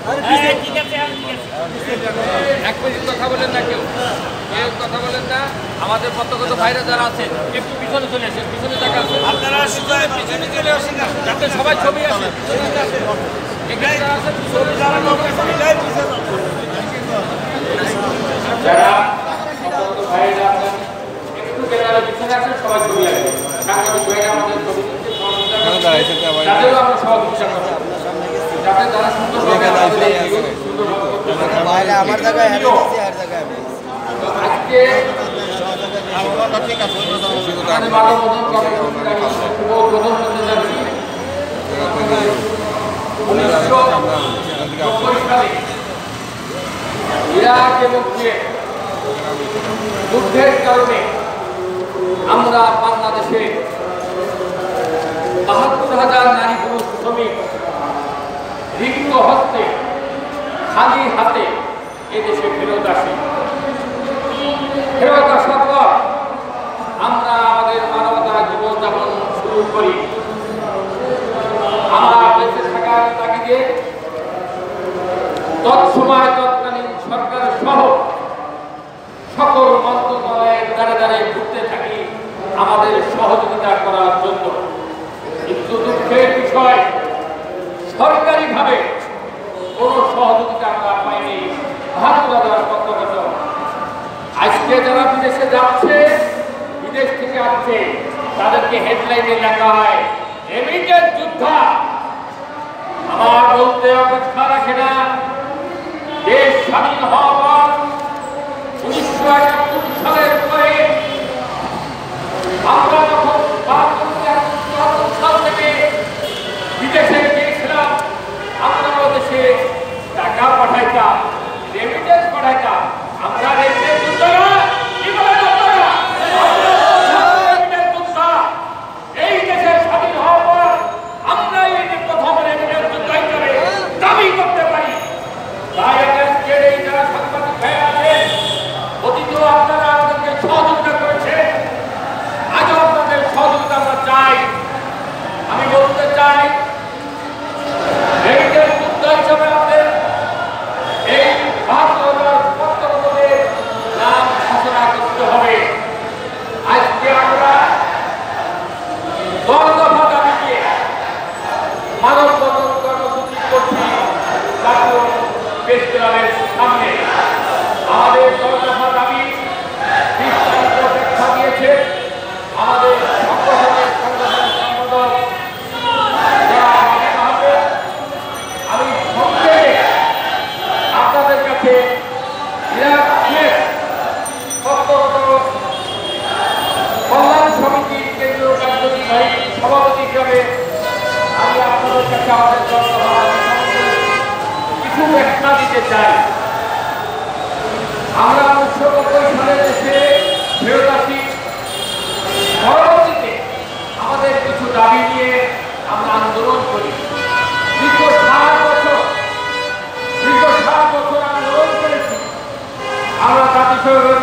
এক মিনিট কথা বলেন না, কেউ কথা বলেন না। আমাদের প্রত্যক্ষ ভাইরা যারা আছেন একটু পিছনে চলে আসেন, পিছনে টাকা আছে, আপনারা পিছনে চলে আসেন না, যাতে সবাই ছবি আসে। যারা ভাইরা আছেন একটু পিছনে আসেন, সবাই ছবি আসবে। সাংবাদিক ভাইরা আমাদের ছবি তাদেরও আমরা সহযোগিতা করবো, যাতে তারা সুন্দরভাবে আমার জায়গায় আজকে ইরাক এবং যুদ্ধের কারণে আমরা বাংলাদেশে ৭২,০০০ নারী পুরুষ শ্রমিক রিক্ত হস্তে খালি হাতে এদেশে ফেরত আসি। ফেরত আসার পর আমরা আমাদের মানবতার জীবনযাপন শুরু করি। আমরা বেঁচে থাকার তাগিদে তৎসময় তৎকালীন সরকার সহ সকল মন্ত্রণালয়ের দ্বারা দ্বারাই ঘুরতে থাকি আমাদের সহযোগিতা করার জন্য। কিন্তু দুঃখের বিষয়, সরকারিভাবে কোনো সহযোগিতা আমরা পাইনি। ৭২,০০০ পত্রগত আজকে যারা বিদেশে যাচ্ছে, বিদেশ থেকে আসছে, তাদেরকে হেডলাইনে লেখা হয় রেমিটেন্স যোদ্ধা। আমার বলতে অপেক্ষা রাখে না, দেশ স্বাধীন হওয়ার পর ১৯৭১ সালের পরে আমরা যখন ৭২ সাল থেকে বিদেশে গিয়েছিলাম, আমরা দেশে টাকা পাঠাইতাম, রেমিটেন্স পাঠাইতাম। আমরা রেমিটেন্স যোদ্ধা না, কি বলেন আপনারা? রেমিটেন্স যোদ্ধা। এই দেশের স্বাধীন হওয়ার পর আমরা এই প্রথম রেমিটেন্স যোদ্ধা হিসেবে দাবি করতে পারি। তাই আজকের এই যারা সাংবাদিক ভাইরা আছেন, অতীতেও আপনারা আমাদেরকে সহযোগিতা করেছেন, আজও আপনাদের সহযোগিতা আমরা চাই। আমি বলতে চাই, রেমিটেন্স যোদ্ধা হিসেবে আমাদের এই ৭২,০০০ পত্রগতদের নাম ঘোষণা করতে হবে। আজকে আমরা ১০ দফা দাবি দিয়ে মানববন্ধন কর্মসূচি করছি জাতীয় প্রেস ক্লাবের সামনে। আমাদের ১০ দফা দাবি বিস্তারিত ব্যাখ্যা দিয়েছে আমাদের সংগঠনের সংগঠন সম্পাদক আমি সংক্ষেপে আপনাদের কাছে কল্যাণ সমিতির কেন্দ্রীয় কার্যনির্বাহী সভাপতি হিসাবে আমি আপনাদের কাছে আমাদের কিছু ব্যাখ্যা দিতে চাই। আমরা ১৯৯০ সালে দেশে ফেরত আসি। পরবর্তীতে আমাদের কিছু দাবি নিয়ে আমরা আন্দোলন করি। দীর্ঘ ৭ বছর আন্দোলন করেছি। আমরা জাতিসংঘের